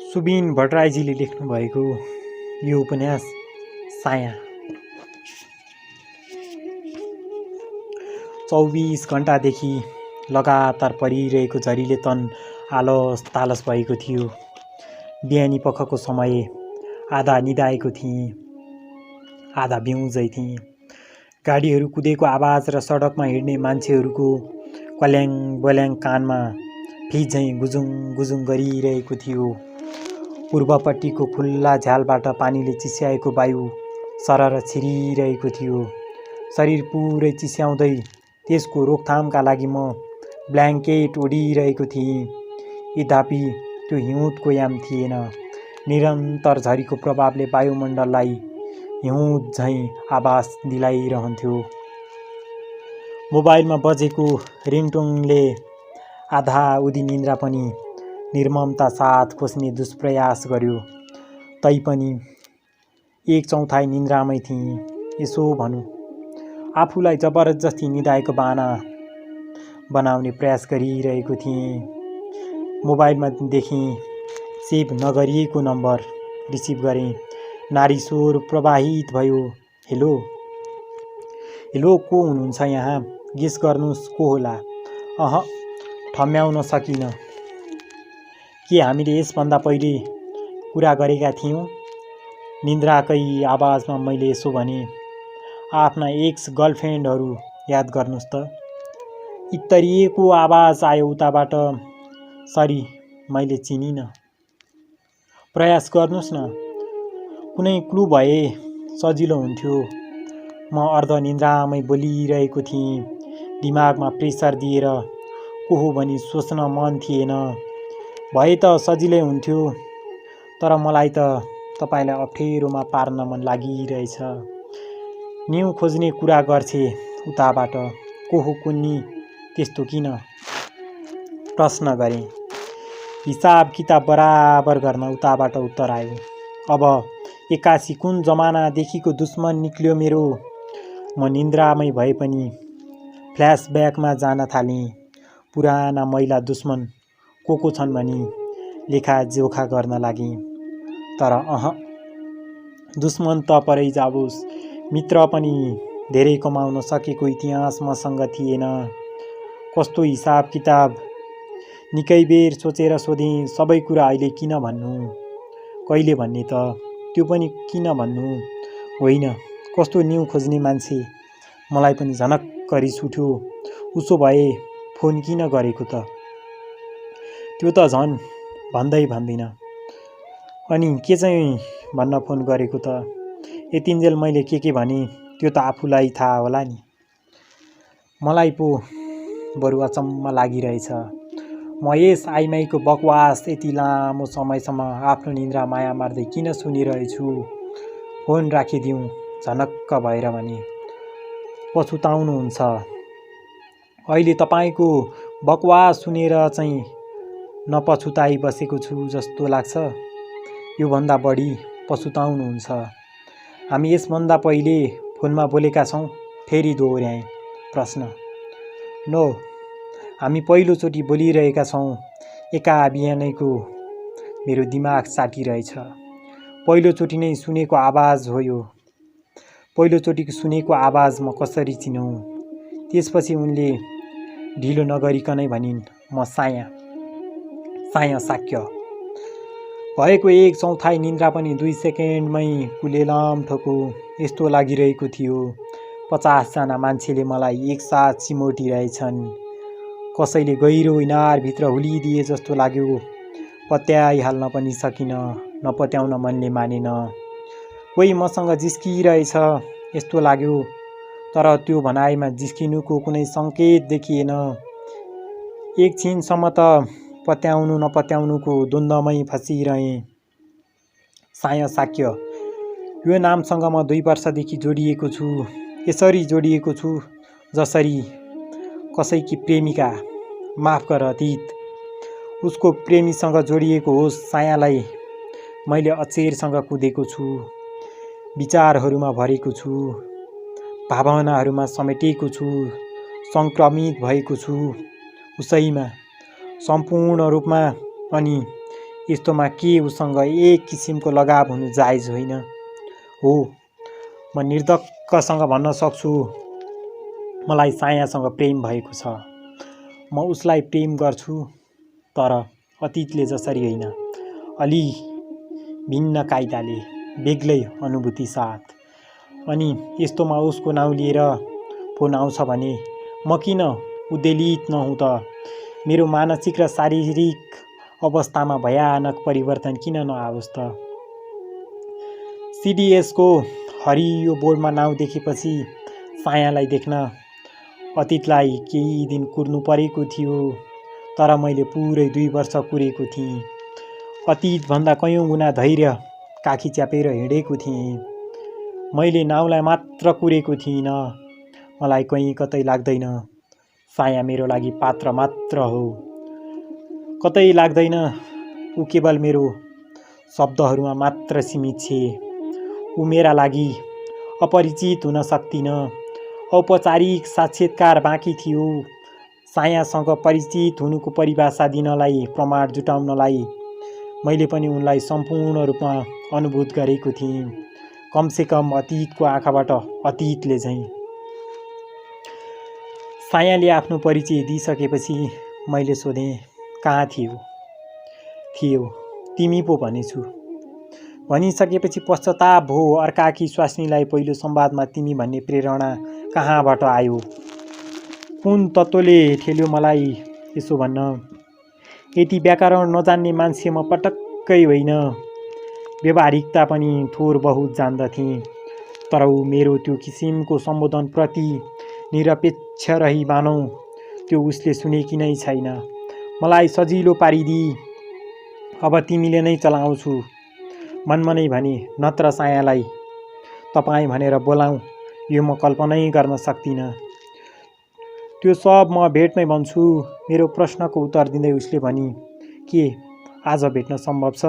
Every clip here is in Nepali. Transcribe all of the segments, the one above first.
सुबिन भट्टराईजीले लेख्नु भएको यो उपन्यास साया 24 घण्टादेखि लगातार परिरहेको झरीले तन आलस तालस भएको थियो। बिहानी पखको समय आधा निदाएको थिएँ, आधा बिउजै थिएँ। गाडीहरू कुदेको आवाज र सडकमा हिँड्ने मान्छेहरूको कल्याङ बल्याङ कानमा फिझैँ गुजुङ गुजुङ गरिरहेको थियो। पूर्वपट्टिको खुल्ला झ्यालबाट पानीले चिस्याएको वायु सरर छिरिरहेको थियो। शरीर पुरै चिस्याउँदै त्यसको रोकथामका लागि म ब्ल्याङ्केट ओढिरहेको थिएँ। यद्यपि त्यो हिउँदको याम थिएन। निरन्तर झरीको प्रभावले वायुमण्डललाई हिउँद झैँ आभास दिलाइरहन्थ्यो। मोबाइलमा बजेको रिङटोङले आधा उदी निन्द्रा पनि निर्ममता साथ खोज्ने दुष्प्रयास गर्यो। तैपनि 1/4 निन्द्रामै थिएँ। यसो भनौँ, आफूलाई जबरजस्ती निदाएको बहाना बनाउने प्रयास गरिरहेको थिएँ। मोबाइलमा देखेँ सेभ नगरिएको नम्बर। रिसिभ गरेँ। नारी स्वर प्रवाहित भयो। हेलो हेलो, को हुनुहुन्छ यहाँ? गेस गर्नुहोस् को होला? ठम्म्याउन सकिनँ। के हामीले यसभन्दा पहिले कुरा गरेका थियौँ? निन्द्राकै आवाजमा मैले यसो भने। आफ्ना एक्स गर्लफ्रेन्डहरू याद गर्नुहोस् त। इत्तरिएको आवाज आयो उताबाट। सरी, मैले चिनिनँ। प्रयास गर्नुहोस् न। कुनै क्लु भए सजिलो हुन्थ्यो। म अर्धनिन्द्रामै बोलिरहेको थिएँ। दिमागमा प्रेसर दिएर को हो भनी सोच्न मन थिएन। भए त सजिलै हुन्थ्यो, तर मलाई त तपाईँलाई अप्ठेरोमा पार्न मन लागिरहेछ। न्यु खोज्ने कुरा गर्छे उताबाट। को हो कुन्नी, त्यस्तो किन? प्रश्न गरेँ। हिसाब किताब बराबर गर्न उताबाट उत्तर आयो। अब 81 कुन जमानादेखिको दुश्मन निक्ल्यो मेरो। म निन्द्रामै भए पनि फ्ल्यासब्याकमा जान थालेँ। पुराना महिला दुश्मन को छन् भनी लेखाजोखा गर्न लागेँ। तर दुश्मन त परै जाओस्, मित्र पनि धेरै कमाउन सकेको इतिहास मसँग थिएन। कस्तो हिसाब किताब? निकै बेर सोचेर सोधेँ। सबै कुरा अहिले किन भन्नु? कहिले भन्ने त? त्यो पनि किन भन्नु? होइन, कस्तो न्यु खोज्ने मान्छे? मलाई पनि झनक्क रिस उठ्यो। उसो भए फोन किन गरेको त? त्यो त झन् भन्दिनँ। अनि के चाहिँ भन्न फोन गरेको त? यतिन्जेल मैले के भने त्यो त आफूलाई थाहा होला नि। मलाई पो बरु अचम्म लागिरहेछ। म यस आइमाईको बकवास यति लामो समयसम्म आफ्नो निन्द्रा माया मार्दै किन सुनिरहेछु? फोन राखिदिउँ झनक्क भएर भने। पछुताउनुहुन्छ। अहिले तपाईँको बकवास सुनेर चाहिँ नपछुताई बसेको छु जस्तो लाग्छ। योभन्दा बढी पछुताउनुहुन्छ। हामी यसभन्दा पहिले फोनमा बोलेका छौँ? फेरि दोहोर्याएँ प्रश्न। नो, हामी पहिलोचोटि बोलिरहेका छौँ। एका बिहानैको मेरो दिमाग साटिरहेछ। पहिलोचोटि नै सुनेको आवाज हो यो। पहिलोचोटि सुनेको आवाज म कसरी चिनौँ? त्यसपछि उनले ढिलो नगरिकनै भनिन्, म साया साक्य। भएको 1/4 निन्द्रा पनि 2 सेकेन्डमै कुलेलाम ठोको। यस्तो लागिरहेको थियो 50 जना मान्छेले मलाई एकसाथ सिमोटिरहेछन्। कसैले गहिरो इनारभित्र हुलिदिए जस्तो लाग्यो। पत्याइहाल्न पनि सकिन। नपत्याउन मनले मानेन। कोही मसँग जिस्किरहेछ यस्तो लाग्यो। तर त्यो भनाइमा जिस्किनुको कुनै सङ्केत देखिएन। एकछिनसम्म त पत्याउनु नपत्याउनुको द्वन्द्वमै फँसिरहेँ। साया साक्य, यो नामसँग म 2 वर्षदेखि जोडिएको छु। यसरी जोडिएको छु जसरी कसैकी प्रेमिका, माफ गर अतीत, उसको प्रेमीसँग जोडिएको होस्। सायालाई मैले अचेरसँग कुदेको छु। विचारहरूमा भरेको छु। भावनाहरूमा समेटेको छु। सङ्क्रमित भएको छु उसैमा सम्पूर्ण रूपमा। अनि यस्तोमा के उसँग एक किसिमको लगाव हुनु जायज होइन? हो, म निर्धक्कसँग भन्न सक्छु, मलाई सायासँग प्रेम भएको छ। म उसलाई प्रेम गर्छु, तर अतीतले जसरी होइन, अलि भिन्न कायदाले, बेग्लै अनुभूति साथ। अनि यस्तोमा उसको नाउँ लिएर फोन आउँछ भने म किन उद्वेलित नहुँ त? मेरो मानसिक र शारीरिक अवस्थामा भयानक परिवर्तन किन नआओस् त? सिडिएसको हरियो बोर्डमा नाउँ देखेपछि सायालाई देख्न अतीतलाई केही दिन कुर्नु परेको थियो, तर मैले पुरै 2 वर्ष कुरेको थिएँ। अतीतभन्दा कयौँ गुणा धैर्य काखी च्यापेर हिँडेको थिएँ। मैले नाउँलाई मात्र कुरेको थिइनँ। मलाई कहीँ कतै लाग्दैन साया मेरो लागि पात्र मात्र हो। कतै लाग्दैन ऊ केवल मेरो शब्दहरूमा मात्र सीमित छे। ऊ मेरा लागि अपरिचित हुन सक्दिन। औपचारिक साक्षात्कार बाँकी थियो। सायासँग परिचित हुनुको परिभाषा दिनलाई, प्रमाण जुटाउनलाई मैले पनि उनलाई सम्पूर्ण रूपमा अनुभूत गरेको थिएँ। कमसेकम अतीतको आँखाबाट अतीतले झैँ। सायाले आफ्नो परिचय दिइसकेपछि मैले सोधेँ, कहाँ थियौ? थियौ, तिमी पो भनेछु। भनिसकेपछि पश्चाताप भयो। अर्काकी स्वास्नीलाई पहिलो संवादमा तिमी भन्ने प्रेरणा कहाँबाट आयो? कुन तत्त्वले ठेल्यो मलाई यसो भन्न? यति व्याकरण नजान्ने मान्छे म पटक्कै होइन। व्यवहारिकता पनि थोर बहुत जान्दथेँ, तर ऊ मेरो त्यो किसिमको सम्बोधनप्रति निरपेक्ष रही मानौँ त्यो उसले सुनेकी नै छैन। मलाई सजिलो पारिदिई, अब तिमीले नै चलाउँछु मनमनै भने, नत्र सायालाई तपाईँ भनेर बोलाऊँ, यो म कल्पनै गर्न सक्दिनँ। त्यो सब म भेटमै भन्छु। मेरो प्रश्नको उत्तर दिँदै उसले भनी, के आज भेट्न सम्भव छ?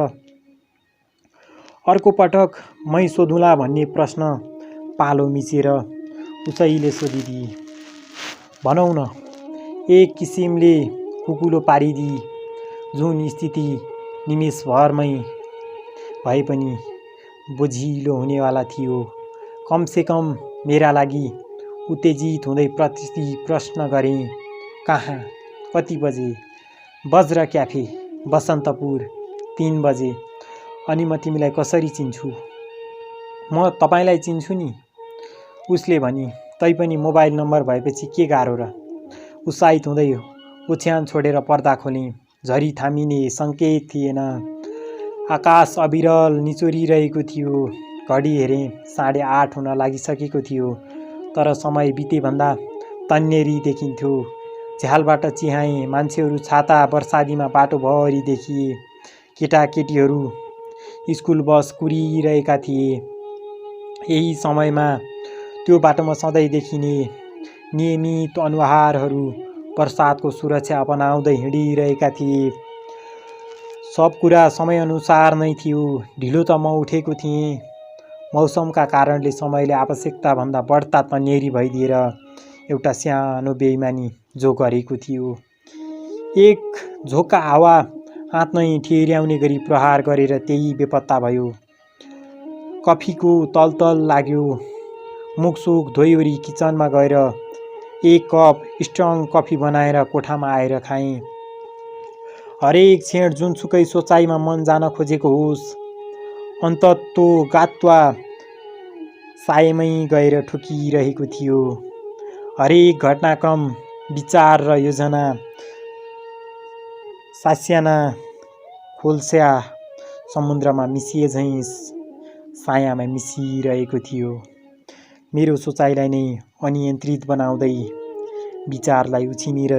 अर्को पटक मै सोधुँला भन्ने प्रश्न पालो मिचेर उसैले सोधिदिए। भनौँ न, एक किसिमले कुकुलो पारिदिई, जुन स्थिति निमेषभरमै भए पनि बोझिलो हुनेवाला थियो। कमसेकम मेरा लागि उत्तेजित हुँदै प्रति प्रश्न गरेँ, कहाँ? कति बजे? वज्र क्याफे, बसन्तपुर, 3 बजे। अनि म तिमीलाई कसरी चिन्छु? म तपाईँलाई चिन्छु नि, उसले भनी। तैपनि मोबाइल नम्बर भएपछि के गाह्रो र? उत्साहित हुँदै ओछ्यान छोडेर पर्दा खोलेँ। झरी थामिने सङ्केत थिएन। आकाश अविरल निचोरिरहेको थियो। घडी हेरेँ, 8:30 हुन लागिसकेको थियो, तर समय बितेभन्दा तन्नेरी देखिन्थ्यो। झ्यालबाट चिहाएँ। मान्छेहरू छाता बर्सादीमा बाटोभरि देखिए। केटाकेटीहरू स्कुल बस कुरिरहेका थिए। यही समयमा त्यो बाटोमा सधैँ देखिने नियमित अनुहारहरू बर्सातको सुरक्षा अपनाउँदै हिँडिरहेका थिए। सब कुरा समयअनुसार नै थियो। ढिलो त म उठेको थिएँ। मौसमका कारणले समयले आवश्यकताभन्दा बढ्ता तन्नेरी भइदिएर एउटा सानो बेइमानी जो गरेको थियो। एक झोक्का हावा हात नै ठेर्याउने गरी प्रहार गरेर त्यही बेपत्ता भयो। कफीको तलतल लाग्यो। मुखसुख धोइवरी किचनमा गएर 1 कप स्ट्रङ कफी बनाएर कोठामा आएर खाएँ। हरेक क्षण जुनसुकै सोचाइमा मन जान खोजेको होस्, अन्तत्तो गात्वा सायमै गएर ठोकिरहेको थियो। हरेक घटनाक्रम, विचार र योजना सास्याना खोल्स्या समुद्रमा मिसिए झैँ सायामा मिसिरहेको थियो। मेरो सोचाइलाई नै अनियन्त्रित बनाउँदै, विचारलाई उछिनेर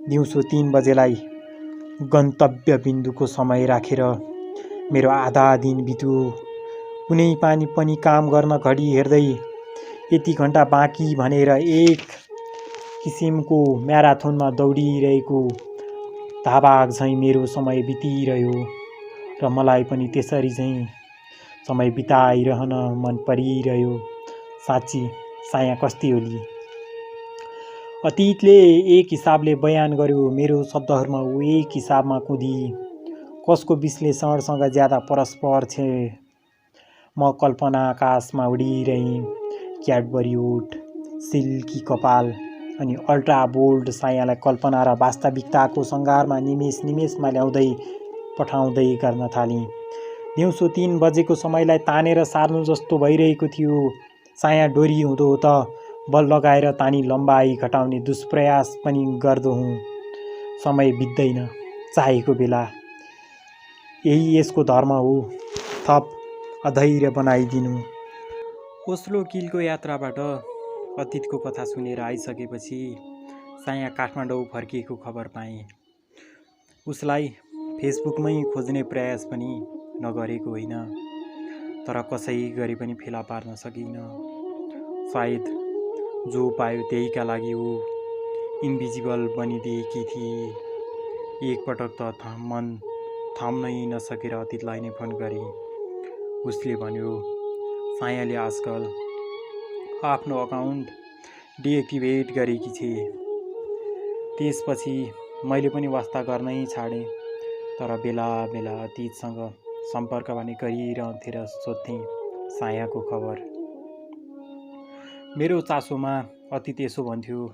दिउँसो 3 बजेलाई गन्तव्य बिन्दुको समय राखेर मेरो आधा दिन बित्यो। कुनै पनि काम गर्न घडी हेर्दै यति घन्टा बाँकी भनेर एक किसिमको म्याराथनमा दौडिरहेको धावाक झैँ मेरो समय बितिरह्यो र मलाई पनि त्यसरी झैँ समय बिताइरहन मन परिरह्यो। साँच्ची साया कस्ती होली? अतीतले एक हिसाबले बयान गर्यो। मेरो शब्दहरूमा ऊ एक हिसाबमा कुदी कसको विश्लेषणसँग ज्यादा परस्पर छे। म कल्पना आकाशमा उडिरहेँ, क्याडबरी ओठ, सिल्की कपाल अनि अल्ट्रा बोल्ड सायालाई कल्पना र वास्तविकताको सङ्घारमा निमेष निमेषमा ल्याउँदै पठाउँदै गर्न थालेँ। दिउँसो 3 बजेको समयलाई तानेर सार्नु जस्तो भइरहेको थियो। साया डोरी हुँदो त बल लगाएर तानी लम्बाइ घटाउने दुष्प्रयास पनि गर्दो हुँ। समय बित्दैन, चाहेको बेला। यही यसको धर्म हो, थप अधैर्य बनाइदिनु। ओस्लो किलको यात्राबाट अतीतको कथा सुनेर आइसकेपछि साया काठमाडौँ फर्किएको खबर पाएँ। उसलाई फेसबुकमै खोज्ने प्रयास पनि नगरेको होइन, तर कसै गरे पनि फेला पार्न सकिनँ। सायद जो पायो त्यहीका लागि ऊ इन्भिजिबल बनिदिएकी थिए। एकपटक त मन थाम्नै नसकेर अतीतलाई नै फोन गरेँ। उसले भन्यो सायाले आजकल आफ्नो अकाउन्ट डिएक्टिभेट गरेकी छे। त्यसपछि मैले पनि वास्ता गर्नै छाडेँ, तर बेला बेला अतीतसँग सम्पर्क भने गरिरहन्थेँ र सोध्थेँ सायाको खबर। मेरो चासोमा अतीत यसो भन्थ्यो,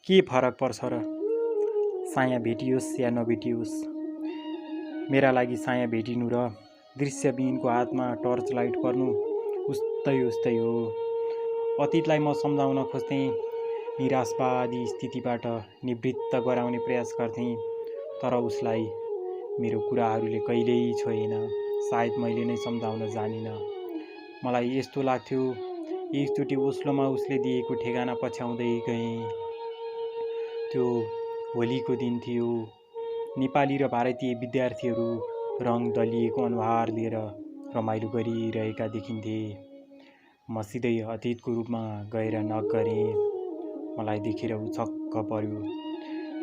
के फरक पर्छ र, साया भेटियोस् या नभेटियोस्। मेरा लागि साया भेटिनु र दृश्यविहीनको हातमा टर्च लाइट पर्नु उस्तै उस्तै हो। अतीतलाई म सम्झाउन खोज्थेँ, निराशवादी स्थितिबाट निवृत्त गराउने प्रयास गर्थेँ, तर उसलाई मेरो कुराहरूले कहिल्यै छोएन। सायद मैले नै सम्झाउन जानिनँ। मलाई यस्तो लाग्थ्यो एकचोटि ओस्लोमा उसले दिएको ठेगाना पछ्याउँदै गएँ। त्यो होलीको दिन थियो। नेपाली र भारतीय विद्यार्थीहरू रङ दलिएको अनुहार लिएर रमाइलो गरिरहेका देखिन्थे। म सिधै अतीतको रूपमा गएर नक गरेँ। मलाई देखेर ऊ छक्क पर्यो।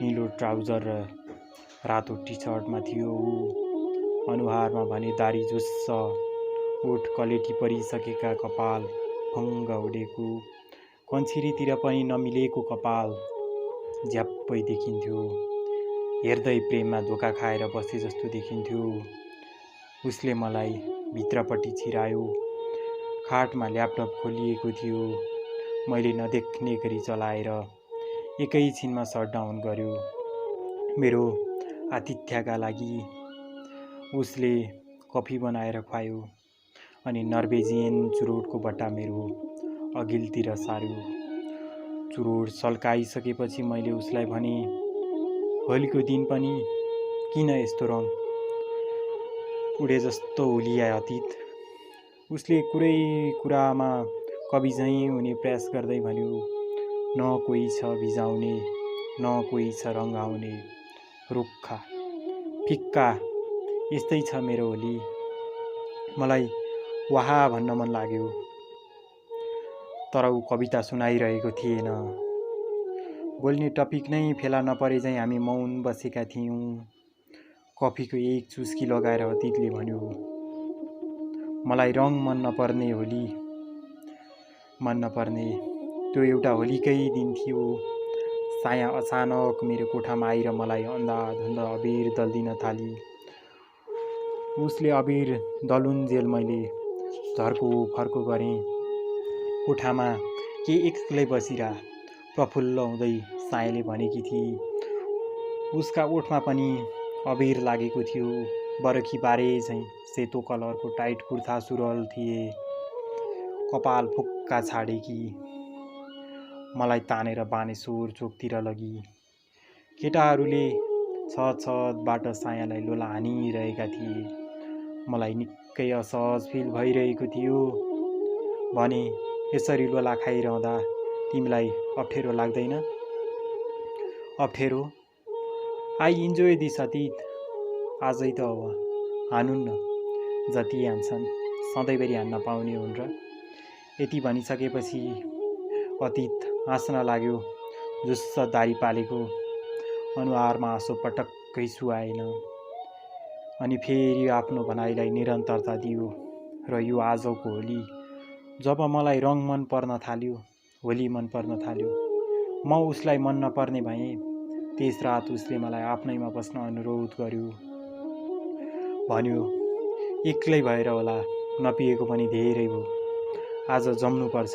निलो ट्राउजर र रातो टी सर्टमा थियो ऊ। अनुहारमा भने दारी झुस्स, ओठ कलेटी परिसकेका, कपाल फङ्ग उडेको, कन्छिरीतिर पनि नमिलेको कपाल झ्याप्पै देखिन्थ्यो। हेर्दै प्रेममा धोका खाएर बसे जस्तो देखिन्थ्यो। उसले मलाई भित्रपट्टि छिरायो। खाटमा ल्यापटप खोलिएको थियो। मैले नदेख्ने गरी चलाएर एकैछिनमा सटडाउन गर्यो। मेरो आतिथ्यका लागि उसले कफी बनाएर खुवायो अनि नर्वेजियन चुरोटको बट्टा मेरो अघिल्तिर सार्यो। चुरोट सल्काइसकेपछि मैले उसलाई भने, होलीको दिन पनि किन यस्तो रङ उडे जस्तो हुलिया अतीत। उसले कुरै कुरामा कवि झैँ हुने प्रयास गर्दै भन्यो, न कोही छ भिजाउने, न कोही छ रङ्गाउने, रुक्खा फिक्का यस्तै छ मेरो होली। मलाई वाहा भन्न मन लाग्यो, तर ऊ कविता सुनाइरहेको थिएन। बोल्ने टपिक नै फेला नपरे झैँ हामी मौन बसेका थियौँ। कफीको एक चुस्की लगाएर अतीतले भन्यो, मलाई रङ मन नपर्ने, होली मन नपर्ने। त्यो एउटा होलीकै दिन थियो। साया अचानक मेरो कोठामा आएर मलाई अन्धाधुन्ध अबिर दल्दिन थाली। उसले अबिर दलुन्जेल मैले झर्को फर्को गरेँ। कोठामा के एक्लै बसिरा प्रफुल्ल हुँदै सायाले भनेकी थिए। उसका ओठमा पनि अबिर लागेको थियो। बरखी बारे झैँ सेतो कलरको टाइट कुर्ता सुरुवाल थिए। कपाल फुक्का छाडेकी। मलाई तानेर बानेश्वर चोकतिर लगी। केटाहरूले छतबाट सायालाई लोला हानिरहेका थिए। मलाई निकै असहज फिल भइरहेको थियो। भने, यसरी लोला खाइरहँदा तिमीलाई अप्ठ्यारो लाग्दैन? अप्ठ्यारो? आई इन्जोय दिस अतीत। आजै त हो, हानुन् न, जति हान्छन् सधैँभरि हान्न पाउने हुन् र। यति भनिसकेपछि अतीत हाँस्न लाग्यो। झुस्स दारी पालेको अनुहारमा आँसु पटक्कै सुहाएन। अनि फेरि आफ्नो भनाइलाई निरन्तरता दियो। र यो आजको होली, जब मलाई रङ मन पर्न थाल्यो, होली मन पर्न थाल्यो, म उसलाई मन नपर्ने भएँ। त्यस रात उसले मलाई आफ्नैमा बस्न अनुरोध गर्यो। भन्यो, एक्लै भएर होला, नपिएको पनि धेरै भयो, आज जम्नुपर्छ।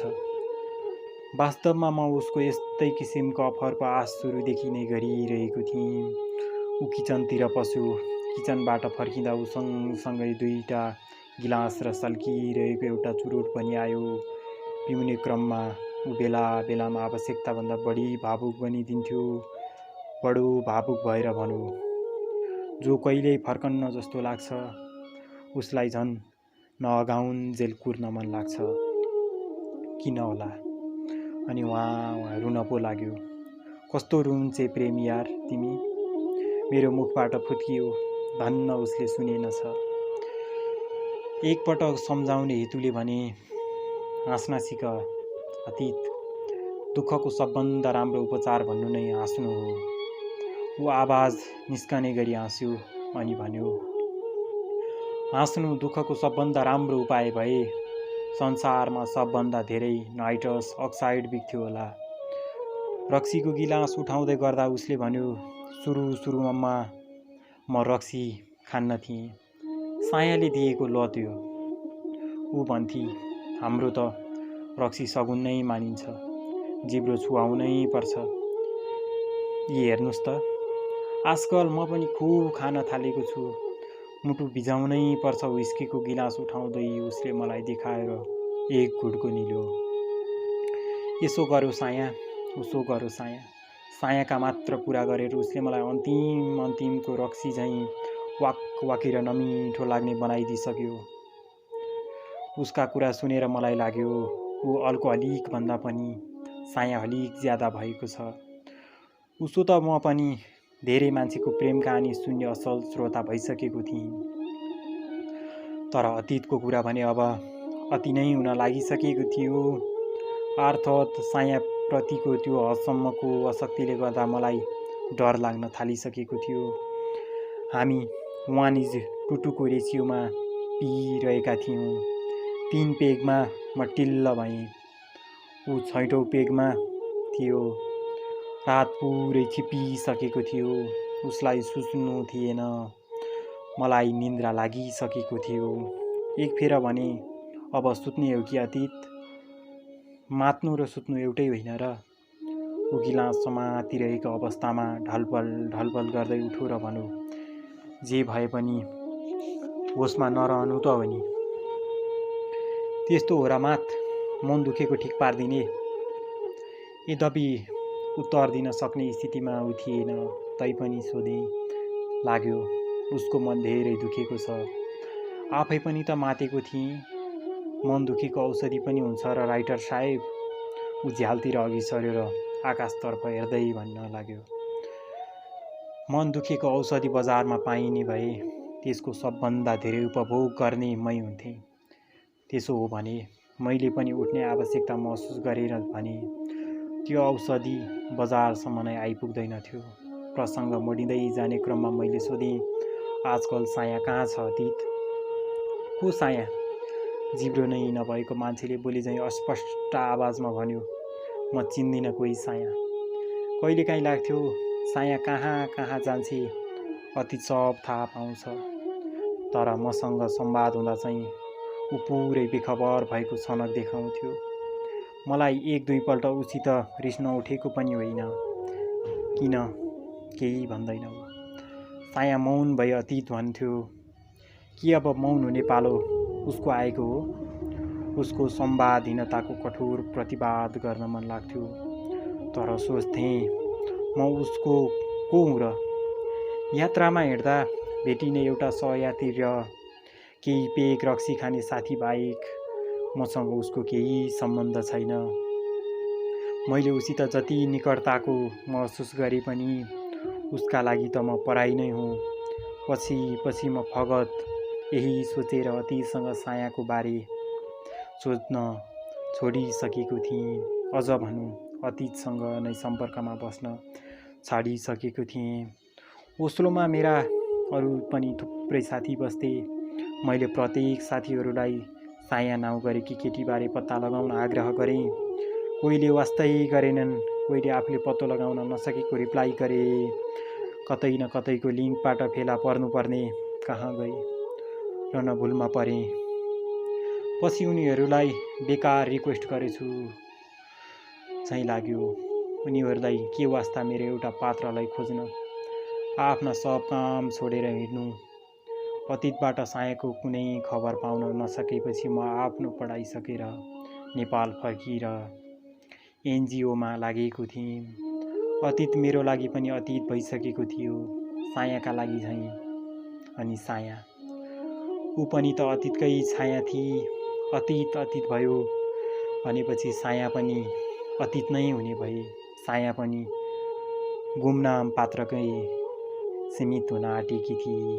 वास्तवमा म उसको यस्तै किसिमको अफरको आश सुरुदेखि नै गरिरहेको थिएँ। ऊ किचनतिर पस्यो। किचनबाट फर्किँदा ऊ सँगसँगै 2टा गिलास र सल्किरहेको एउटा चुरोट पनि आयो। पिउने क्रममा ऊ बेला बेलामा आवश्यकताभन्दा बढी भावुक बनिदिन्थ्यो। बडो भावुक भएर भनौँ, जो कहिल्यै फर्कन्न जस्तो लाग्छ, उसलाई झन् नअगाउन्जेल कुर्न मन लाग्छ। किन होला? अनि वहाँ रुन पो लाग्यो। कस्तो रुन्छे प्रेमी यार तिमी? मेरो मुखबाट फुत्कियो। धन्न उसले सुनेनछ। एकपटक सम्झाउने हेतुले भने, हाँस्न सिक अतीत। दुःखको सबभन्दा राम्रो उपचार भन्नु नै हाँस्नु हो। ऊ आवाज निस्कने गरी हाँस्यो अनि भन्यो, हाँस्नु दुःखको सबभन्दा राम्रो उपाय भए संसारमा सबभन्दा धेरै नाइट्रस अक्साइड बिग्थ्यो होला। रक्सीको गिलास उठाउँदै गर्दा उसले भन्यो, सुरुमा म रक्सी खान्न थिएँ। सायाले दिएको ल त्यो। ऊ भन्थी, हाम्रो त रक्सी सगुन नै मानिन्छ, जिब्रो छुवाउनै पर्छ। यी हेर्नुहोस् त, आजकल म पनि खुब खान थालेको छु। मुटु भिजाउनै पर्छ। व्हिस्कीको गिलास उठाउँदै उसले मलाई देखाएर एक घुटको निल्यो। यसो गरो साया, उसो गरो साया। सायाका मात्र कुरा गरेर उसले मलाई अन्तिमको रक्सी झैँ वाकवाकी र नमिठो लाग्ने बनाइदिइसक्यो। उसका कुरा सुनेर मलाई लाग्यो, ऊ अल्कोहलिक भन्दा पनि साया हलिक ज्यादा भएको छ। उसो त म पनि धेरै मान्छेको प्रेम कहानी सुन्ने असल श्रोता भइसकेको थिएँ। तर अतीतको कुरा भने अब अति नै हुन लागिसकेको थियो। अर्थात् सायाप्रतिको त्यो हदसम्मको आसक्तिले गर्दा मलाई डर लाग्न थालिसकेको थियो। हामी 1:2 रेसियोमा पिइरहेका थियौँ। 3 पेगमा म टिल्ल भएँ। ऊ 6औँ पेगमा थियो। रात पुरै छिप्पिसकेको थियो। उसलाई सुत्नु थिएन। मलाई निन्द्रा लागिसकेको थियो। एकफेर भने, अब सुत्ने हो कि अतीत? मात्नु र सुत्नु एउटै होइन र? ऊ गिलास समातिरहेको अवस्थामा ढलपल गर्दै उठो र भनौँ, जे भए पनि होसमा नरहनु त हो नि। त्यस्तो हो र मात, मन दुखेको ठिक पारिदिने। यद्यपि उत्तर दिन सक्ने स्थितिमा ऊ थिएन। तैपनि सोधेँ। लाग्यो उसको मन धेरै दुखेको छ। आफै पनि त मातेको थिएँ। मन दुखेको औषधि पनि हुन्छ र राइटर साहेब। ऊ झ्यालतिर अघि सऱ्यो र आकाशतर्फ हेर्दै भन्न लाग्यो, मन दुखेको औषधि बजारमा पाइने भए त्यसको सबभन्दा धेरै उपभोग गर्ने मै हुन्थेँ। त्यसो हो भने मैले पनि उठ्ने आवश्यकता महसुस गरेर भने त्यो औषधि बजारसम्म नै आइपुग्दैन थियो। प्रसङ्ग मोडिँदै जाने क्रममा मैले सोधेँ, आजकल साया कहाँ छ अतीत? को साया? जिब्रो नै नभएको मान्छेले बोले झैँ अस्पष्ट आवाजमा भन्यो, म चिन्दिनँ कोही साया। कहिलेकाहीँ लाग्थ्यो साया कहाँ कहाँ जान्छे अतीत सब थाहा पाउँछ। तर मसँग संवाद हुँदा चाहिँ ऊ पुरै बेखबर भएको छनक देखाउँथ्यो। मलाई 1-2 पल्ट उसित रिस नउठेको पनि होइन। किन? केही भन्दैन ऊ। साया मौन भई अतीत भन्थ्यो, कि अब मौन हुने पालो उसको आएको हो? उसको संवादहीनताको कठोर प्रतिवाद गर्न मन लाग्थ्यो। तर सोच्थेँ, म उसको को हुँ र? यात्रामा हिँड्दा भेटिने एउटा सहयात्री र केही पेग रक्सी खाने साथी बाहेक मसँग उसको केही सम्बन्ध छैन। मैले उसित जति निकटताको महसुस गरे पनि उसका लागि त म पराई नै हुँ। पछि म फगत यही सोचेर अतीतसँग सायाको बारे सोध्न छोडिसकेको थिएँ। अझ भनौँ, अतीतसँग नै सम्पर्कमा बस्न छाडिसकेको थिएँ। ओस्लोमा मेरा अरू पनि थुप्रै साथी बस्थे। मैले प्रत्येक साथीहरूलाई साया नाउँ गरेकी केटीबारे पत्ता लगाउन आग्रह गरेँ। कोहीले वास्तै गरेनन्, कोहीले आफूले पत्तो लगाउन नसकेको रिप्लाई गरे। कतै न कतैको लिङ्कबाट फेला पर्नुपर्ने कहाँ गए। रहन भुलमा परेँ। पछि उनीहरूलाई बेकार रिक्वेस्ट गरेछु चाहिँ लाग्यो। उनीहरूलाई के वास्ता मेरो एउटा पात्रलाई खोज्न, आफ्ना सब काम छोडेर हिँड्नु। अतीतबाट सायाको कुनै खबर पाउन नसकेपछि म आफ्नो पढाइ सकेर नेपाल फर्किएर एनजिओमा लागेको थिएँ। अतीत मेरो लागि पनि अतीत भइसकेको थियो, सायाका लागि चाहिँ। अनि साया, ऊ पनि त अतीतकै छाया थिए। अतीत अतीत भयो भनेपछि साया पनि अतीत नै हुने भए। साया पनि गुमनाम पात्रकै सीमित हुन आँटेकी थिए,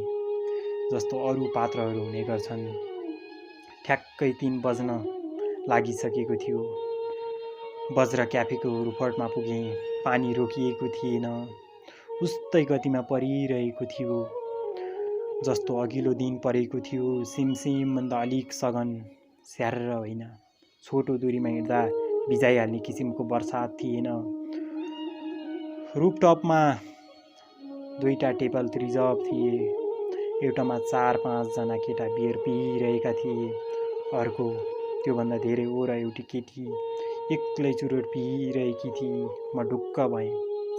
जस्तो अरू पात्रहरू हुने गर्छन्। ठ्याक्कै 3 बज्न लागिसकेको थियो। बज्र क्याफेको रुफटमा पुगेँ। पानी रोकिएको थिएन, उस्तै गतिमा परिरहेको थियो जस्तो अघिल्लो दिन परेको थियो। सिमसिमभन्दा अलिक सघन, स्याहारेर होइन। छोटो दूरीमा हिँड्दा भिजाइहाल्ने किसिमको बर्सात थिएन। रुफटपमा 2टा टेबल रिजर्भ थिए। एउटामा 4-5 जना केटा बियर पिइरहेका थिए। अर्को त्योभन्दा धेरै र एउटी केटी एक्लै चुरोट पिइरहेकी थिए। म ढुक्क भएँ,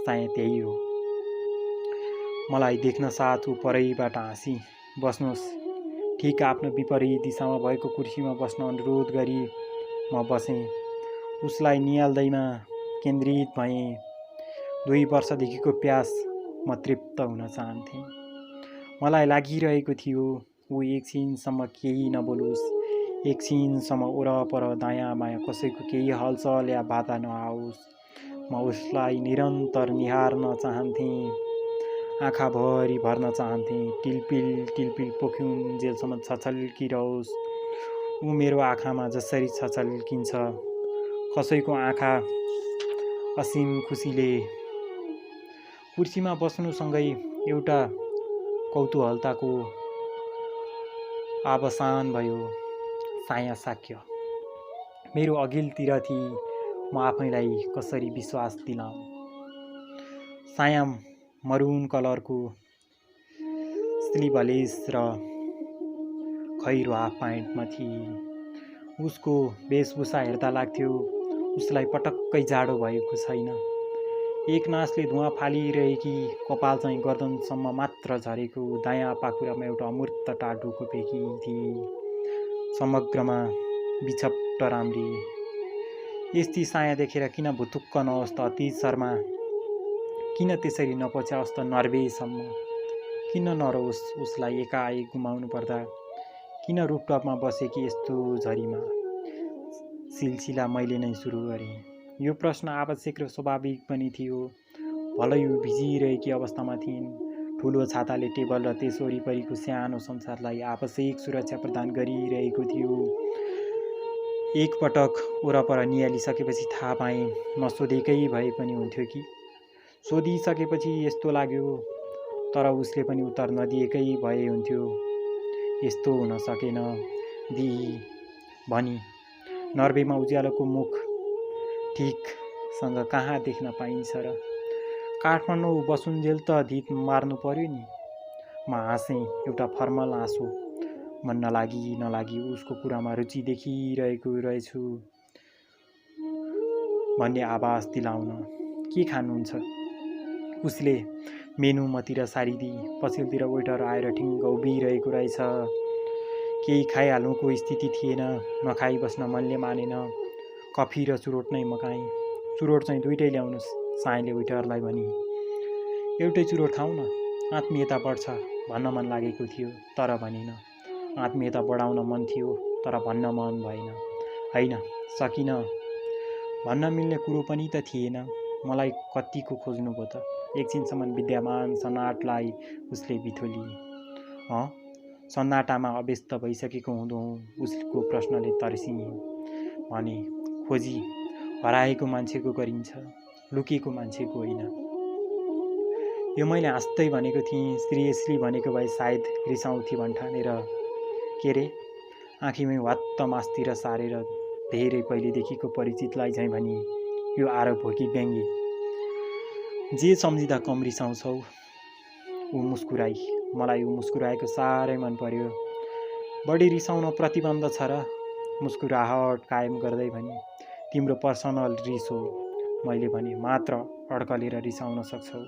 सायद त्यही हो। मलाई देख्न साथ ऊ परैबाट हाँसी, बस्नुहोस्। ठिक आफ्नो विपरीत दिशामा भएको कुर्सीमा बस्न अनुरोध गरी म बसेँ। उसलाई निहाल्दैमा केन्द्रित भएँ। 2 वर्षदेखिको प्यास म तृप्त हुन चाहन्थेँ। मलाई लागिरहेको थियो ऊ एकछिनसम्म केही नबोलोस्, एकछिनसम्म वरपर दायाँ बायाँ कसैको केही हलचल या बाधा नआओस्। म उसलाई निरन्तर निहार्न चाहन्थेँ, आँखाभरि भर्न चाहन्थेँ। टिलपिल टिलपिल पोखिउन्जेलसम्म छचल्किरहोस्। ऊ मेरो आँखामा जसरी छचल्किन्छ, कसैको आँखा असीम खुसीले। कुर्सीमा बस्नुसँगै एउटा कौतूहलताको अवसान भयो। साया साक्य मेरो अघिल्तिर थिए। म आफैलाई कसरी विश्वास दिलाऊँ? साया मरुन कलरको स्लिभलेस र खैरो हाफ प्यान्टमा थिए। उसको वेशभूषा हेर्दा लाग्थ्यो उसलाई पटक्कै जाडो भएको छैन। एक नासले धुवा फालिरहेकी, कपाल चाहिँ गर्दनसम्म मात्र झरेको, दायाँ पाखुरामा एउटा अमूर्त टाटुको पेकी थिए। समग्रमा बिछप्ट राम्री। यस्ती साया देखेर किन भुतुक्क नहोस् त अतीत शर्मा? किन त्यसरी नपच्याओस् त नर्वेसम्म? किन नरहोस् उसलाई एकाएक गुमाउनु पर्दा? किन रुफटपमा बसेकी यस्तो झरीमा? सिलसिला मैले नै सुरु गरेँ। यो प्रश्न आवश्यक र स्वाभाविक पनि थियो। भलै ऊ भिजिरहेकी अवस्थामा थिइन्। ठुलो छाताले टेबल र त्यस वरिपरिको सानो संसारलाई आवश्यक सुरक्षा प्रदान गरिरहेको थियो। एकपटक वरपर निहालिसकेपछि थाहा पाएँ, नसोधेकै भए पनि हुन्थ्यो कि। सोधिसकेपछि यस्तो लाग्यो, तर उसले पनि उत्तर नदिएकै भए हुन्थ्यो। यस्तो हुन सकेन दिई भनी। नर्वेमा उज्यालोको मुख ठिकसँग कहाँ देख्न पाइन्छ र? काठमाडौँ बसुन्जेल त धित मार्नु पर्यो नि। म हाँसेँ, एउटा फर्मल हाँसो। मन नलागी उसको कुरामा रुचि देखिरहेको रहेछु भन्ने आभास दिलाउन। के खानुहुन्छ? उसले मेनु मतिर सारिदिई। पछिल्लोतिर वेटर आएर ठिङ्ग उभिरहेको रहेछ। केही खाइहाल्नुको स्थिति थिएन। नखाई बस्न मनले मानेन। कफी र चुरोट नै मगाएँ। चुरोट चाहिँ 2टै ल्याउनुहोस्, सायाले वेटरलाई भनी। एउटै चुरोट खाउँ न, आत्मीयता बढ्छ भन्न मन लागेको थियो, तर भनिन। आत्मीयता बढाउन मन थियो, तर भन्न मन भएन। होइन, सकिन। भन्न मिल्ने कुरो पनि त थिएन। मलाई कतिको खोज्नुभयो त? एकछिनसम्म विद्यमान सन्नाटालाई उसले बिथोली। सन्नाटामा अभ्यस्त भइसकेको हुँदो उसको प्रश्नले तर्सिएँ। भने, खोजी हराएको मान्छेको गरिन्छ, लुकेको मान्छेको होइन। यो मैले हाँस्दै भनेको थिएँ। सिरियसली भनेको भए सायद रिसाउँथे भन्ठानेर। के रे? आँखीमै वात्त मासतिर सारेर धेरै पहिलेदेखिको परिचितलाई झैँ भनी, यो आरोप हो कि व्यङ्ग्य? जे सम्झिँदा कम रिसाउँछौ? ऊ मुस्कुराई। मलाई ऊ मुस्कुराएको साह्रै मन पर्यो। बढी रिसाउन प्रतिबन्ध छ र? मुस्कुराहट कायम गर्दै भने। तिम्रो पर्सनल रिस हो। मैले भने, मात्र अड्कलेर रिसाउन सक्छौ।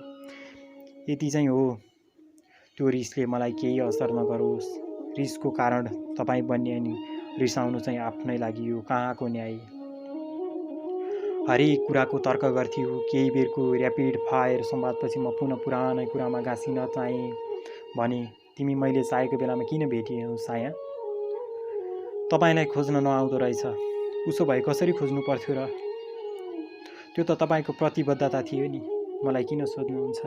यति चाहिँ हो। त्यो रिसले मलाई केही असर नगरोस्। रिसको कारण तपाईँ बन्ने अनि रिसाउनु चाहिँ आफ्नै लागि हो। कहाँको न्याय? हरेक कुराको तर्क गर्थ्यौ। केही बेरको ऱ्यापिड फायर संवादपछि म पुनः पुरानै कुरामा गाँसिन चाहेँ भने, तिमी मैले चाहेको बेलामा किन भेटिएनौ साया? तपाईँलाई खोज्न नआउँदो रहेछ। उसो भए कसरी खोज्नु पर्थ्यो र? त्यो त तपाईँको प्रतिबद्धता थियो नि। मलाई किन सोध्नुहुन्छ?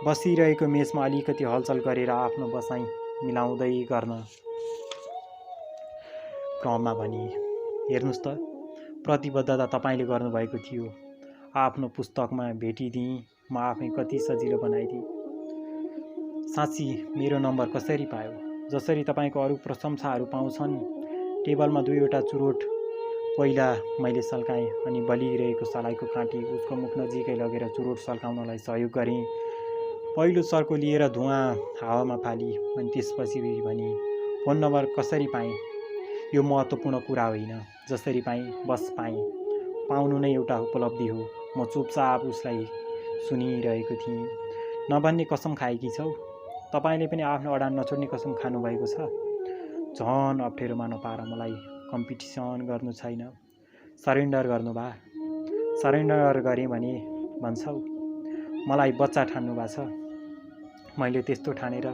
बसिरहेको मेचमा अलिकति हलचल गरेर आफ्नो बसाइ मिलाउँदै गर्न क्रममा भने, हेर्नुहोस् त, प्रतिबद्धता तपाईँले गर्नुभएको थियो। आफ्नो पुस्तकमा भेटिदिएँ, म आफै कति सजिलो बनाइदिएँ। साँच्ची मेरो नम्बर कसरी पायो? जसरी तपाईँको अरू प्रशंसाहरू पाउँछन्। टेबलमा 2वटा चुरोट पहिला मैले सल्काएँ अनि बलिरहेको सलाइको काँटी उसको मुख नजिकै लगेर चुरोट सल्काउनलाई सहयोग गरेँ। पहिलो सर्को लिएर धुवाँ हावामा फाली अनि त्यसपछि भने, फोन नम्बर कसरी पाएँ? यो महत्त्वपूर्ण कुरा होइन। जसरी पाएँ, बस पाएँ। पाउनु नै एउटा उपलब्धि हो। म चुपचाप उसलाई सुनिरहेको थिएँ। नभन्ने कसम खाएकी छौ? तपाईँले पनि आफ्नो अडान नछोड्ने कसम खानुभएको छ। झन अप्ठ्यारोमा नपार मलाई। कम्पिटिसन गर्नु छैन। सरेन्डर गर्नु भा? सरेन्डर गरेँ भने भन्छौ? मलाई बच्चा ठान्नु भएको छ? मैले त्यस्तो ठानेर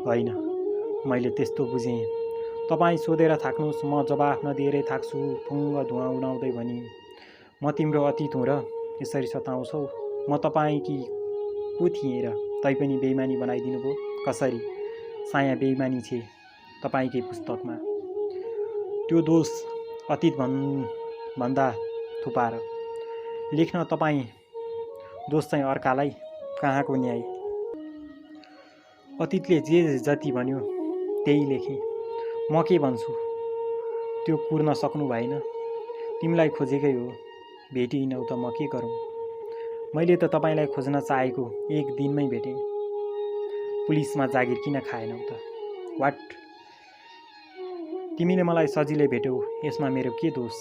होइन, मैले त्यस्तो बुझेँ। तपाईँ सोधेर थाक्नुहोस्, म जवाफ नदिएरै थाक्छु। फुङ्ग धुवाँ उडाउँदै भने, म तिम्रो अतीत हुँ र यसरी सताउँछौ? म तपाईँकी को थिएँ र? तैपनि बेइमानी बनाइदिनु भयो। कसरी? साया बेइमानी छे तपाईँकै पुस्तकमा। त्यो दोष अतीत भन्दा थुपार लेख्न तपाईँ दोष चाहिँ अर्कालाई। कहाँको न्याय? अतीतले जे जति भन्यो त्यही लेखेँ। म के भन्छु? त्यो कुर्न सक्नु भएन? तिमीलाई खोजेकै हो, भेटिनौ त म के गरौँ? मैले त तपाईँलाई खोज्न चाहेको एक दिनमै भेटेँ। पुलिसमा जागिर किन खाएनौ त? वाट? तिमीले मलाई सजिलै भेट्यौ, यसमा मेरो के दोष?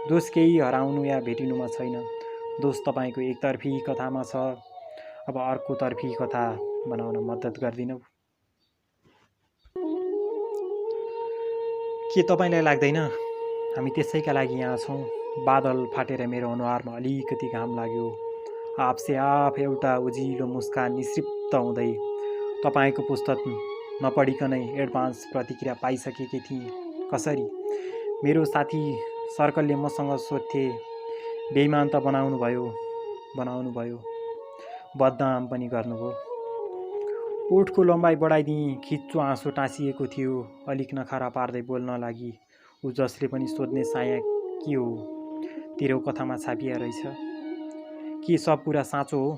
दोष केही हराउनु या भेटिनुमा छैन। दोष तपाईँको एकतर्फी कथामा छ। अब अर्कोतर्फी कथा बनाउन मद्दत गर्दिनौ? के तपाईँलाई लाग्दैन हामी त्यसैका लागि यहाँ छौँ? बादल फाटेर मेरो अनुहारमा अलिकति घाम लाग्यो। आफसे आफ एउटा उजिलो मुस्कान निक्षिप्त हुँदै तपाईँको पुस्तक नपढिकनै एडभान्स प्रतिक्रिया पाइसकेकी थिएँ। कसरी? मेरो साथी सर्कलले मसँग सोध्थे, बेइमान त बनाउनु भयो, बदनाम पनि गर्नुभयो। ओठको लम्बाइ बढाइदिएँ। खिच्चो आँसु टाँसिएको थियो। अलिक नखरा पार्दै बोल्न लागि, ऊ जसले पनि सोध्ने साया के हो? तेरो कथामा छापिया रहेछ। के सब कुरा साँचो हो?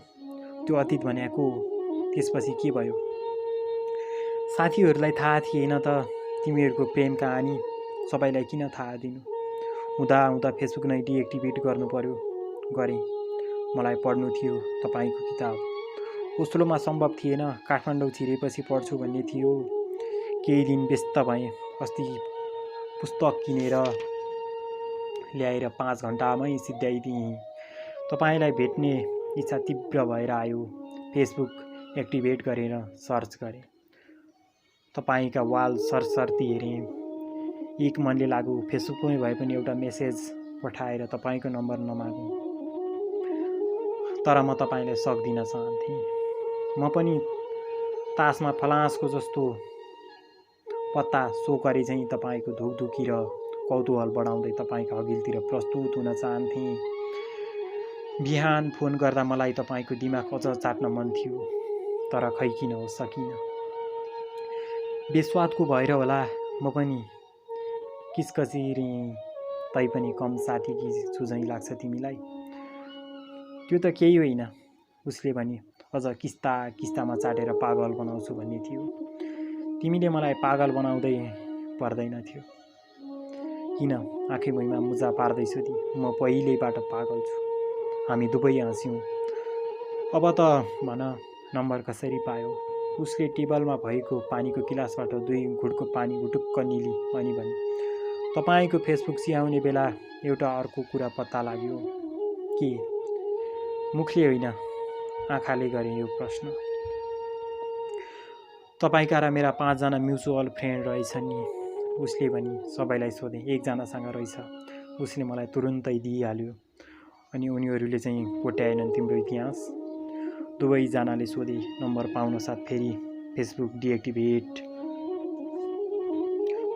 त्यो अतीत भनेको हो? त्यसपछि के भयो? साथीहरूलाई थाहा थिएन त तिमीहरूको प्रेम कहानी? सबैलाई किन थाहा दिनु? हुँदा फेसबुक नै डिएक्टिभेट गर्नु पर्यो। गरेँ। मलाई पढ्नु थियो तपाईँको किताब। ओस्लोमा सम्भव थिएन। काठमाडौँ छिरेपछि पढ्छु भन्ने थियो। केही दिन व्यस्त भएँ। अस्ति पुस्तक किनेर ल्याएर 5 घन्टामै सिद्ध्याइदिएँ। तपाईँलाई भेट्ने इच्छा तीव्र भएर आयो। फेसबुक एक्टिभेट गरेर सर्च गरेँ। तपाईँका वाल सरसर्ती हेरेँ। एक मनले लागु। फेसबुकमै भए पनि एउटा मेसेज पठाएर तपाईँको नम्बर नमागौँ। तर म तपाईँलाई सक्दिन चाहन्थेँ। म पनि तासमा फलासको जस्तो पत्ता सो गरे चाहिँ तपाईँको धुकधुकी र कौतूहल बढाउँदै तपाईँका अघिल्तिर प्रस्तुत हुन चाहन्थेँ। बिहान फोन गर्दा मलाई तपाईँको दिमाग अझ चाट्न मन थियो, तर खै किन हो सकिन। बेस्वादको भएर होला म पनि किचकचिरेँ। तैपनि कम साथीकी छु झैँ लाग्छ तिमीलाई। त्यो त केही होइन, उसले भने। अझ किस्तामा चाटेर पागल बनाउँछु भन्ने थियो। तिमीले मलाई पागल बनाउँदै पर्दैनथ्यो। किन आँखै भुइँमा मुजा पार्दैछु ती? म पहिल्यैबाट पागल छु। हामी दुवै हाँस्यौँ। अब त भन, नम्बर कसरी पायो? उसले टेबलमा भएको पानीको गिलासबाट 2 घुटको पानी गुटुक्क निली अनि भने, "तपाईँको फेसबुक सियाउने बेला एउटा अर्को कुरा पत्ता लाग्यो। के?" मुखले होइन, आँखाले गरे यो प्रश्न। "तपाईँका र मेरा 5 जना म्युचुअल फ्रेन्ड रहेछन् नि," उसले भनी। सबैलाई सोधे, "एकजनासँग रहेछ।" उसले मलाई तुरुन्तै दिइहाल्यो। "अनि उनीहरूले चाहिँ कोट्याएनन् तिम्रो इतिहास?" दुवैजनाले सोधे। नम्बर पाउनसाथ फेरि फेसबुक डिएक्टिभेट।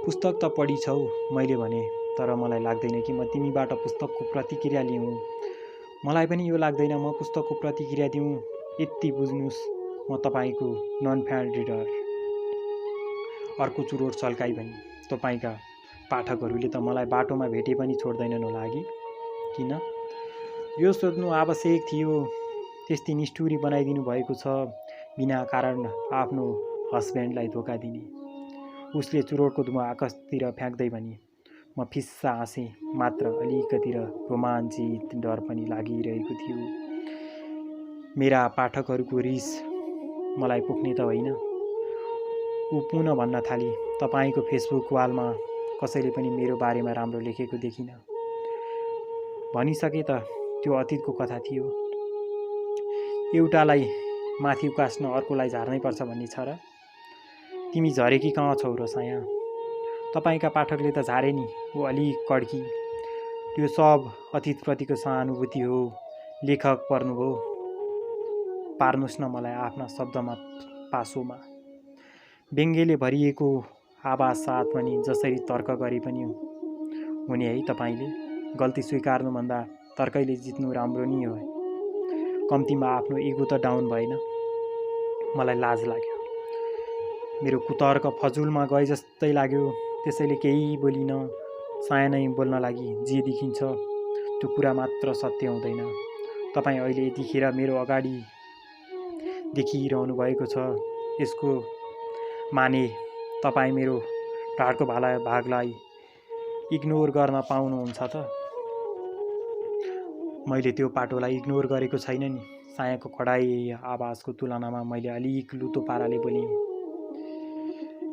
"पुस्तक त पढिछौ," मैले भने, "तर मलाई लाग्दैन कि म तिमीबाट पुस्तकको प्रतिक्रिया लिऊँ। मलाई पनि यो लाग्दैन म पुस्तकको प्रतिक्रिया दिउँ। यति बुझ्नुस्, म तपाईँको नन फ्यान रिडर।" अर्को चुरोट चल्काई भनी, "तपाईँका पाठकहरूले त मलाई बाटोमा भेटे पनि छोड्दैनन् होला कि?" "किन?" "यो सोध्नु आवश्यक थियो। त्यस्तै निष्ठुरी बनाइदिनु भएको छ, बिना कारण आफ्नो हस्बेन्डलाई धोका दिने।" उसले चुरोटको धुवा आकाशतिर फ्याँक्दै भनी। म फिस्सा हाँसेँ, मात्र अलिकति रोमाञ्चित डर पनि लागिरहेको थियो। मेरा पाठकहरूको रिस मलाई पुग्ने त होइन। ऊ पुनः भन्न थाली, "तपाईँको फेसबुक वालमा कसैले पनि मेरो बारेमा राम्रो लेखेको देखिन।" भनिसके त, त्यो अतीतको कथा थियो। एउटालाई माथि उकास्न अर्कोलाई झार्नै पर्छ भन्ने छ र? तिमी झरेकी कहाँ छौ र साया? "तपाईँका पाठकले त झारे नि," ऊ अलिक कड्की। "त्यो सब अतीतप्रतिको सहानुभूति हो। लेखक पर्नुभयो। पार्नुस् न मलाई आफ्ना शब्दमा पासोमा।" व्यङ्ग्यले भरिएको आवाज साथ पनि जसरी तर्क गरे पनि हुने है तपाईँले। गल्ती स्वीकार्नुभन्दा तर्कैले जित्नु राम्रो नि हो। कम्तीमा आफ्नो इगो त डाउन भएन। मलाई लाज लाग्यो। मेरो कुतर्क फजुलमा गए जस्तै लाग्यो। त्यसैले केही बोलिन। साया नै बोल्न लागि, "जे देखिन्छ त्यो कुरा मात्र सत्य हुँदैन। तपाईँ अहिले यतिखेर मेरो अगाडि देखिरहनु भएको छ। यसको माने तपाईँ मेरो ढाडको भागलाई इग्नोर गर्न पाउनुहुन्छ त?" मैले त्यो पाटोलाई इग्नोर गरेको छैन नि। सायाको कडाई आवाजको तुलनामा मैले अलिक लुतो पाराले बोलेँ।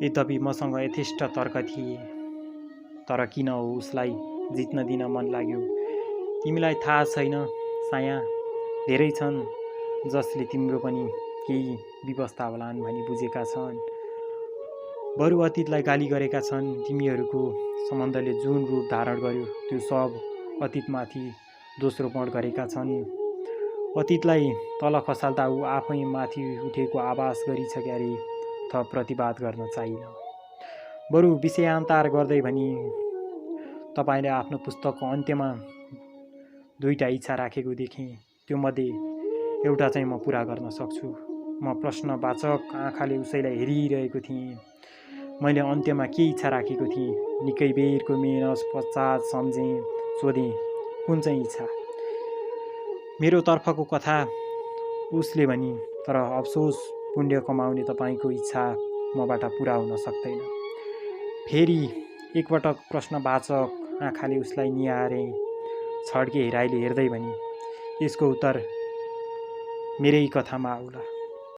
यद्यपि मसँग यथेष्ट तर्क थिए। तर किन हो उसलाई जित्न दिन मन लाग्यो? तिमीलाई थाहा छैन साया, धेरै छन् जसले तिम्रो पनि केही व्यवस्था होलान् भनी बुझेका छन्। बरु अतीतलाई गाली गरेका छन्। तिमीहरूको सम्बन्धले जुन रूप धारण गर्यो त्यो सब अतीतमाथि दोषारोपण गरेका छन्। अतीतलाई तल खसाल्दा ऊ आफै माथि उठेको आभास गरिछ क्यारे। थप प्रतिवाद गर्न चाहिन। बरु विषयान्तर गर्दै भनी, "तपाईँले आफ्नो पुस्तकको अन्त्यमा 2टा इच्छा राखेको देखेँ। त्यो मध्ये एउटा चाहिँ म पुरा गर्न सक्छु।" म प्रश्नवाचक आँखाले उसैलाई हेरिरहेको थिएँ। मैले अन्त्यमा के इच्छा राखेको थिएँ? निकै बेरको मेहनत पश्चात सम्झेँ। सोधेँ, "कुन चाहिँ इच्छा?" "मेरो तर्फको कथा," उसले भनी। "तर अफसोस, पुण्य कमाउने तपाईँको इच्छा मबाट पुरा हुन सक्दैन।" फेरि एकपटक प्रश्नवाचक आँखाले उसलाई निहारेँ। छड्के हेराइले हेर्दै भनी, "यसको उत्तर मेरै कथामा आउला।"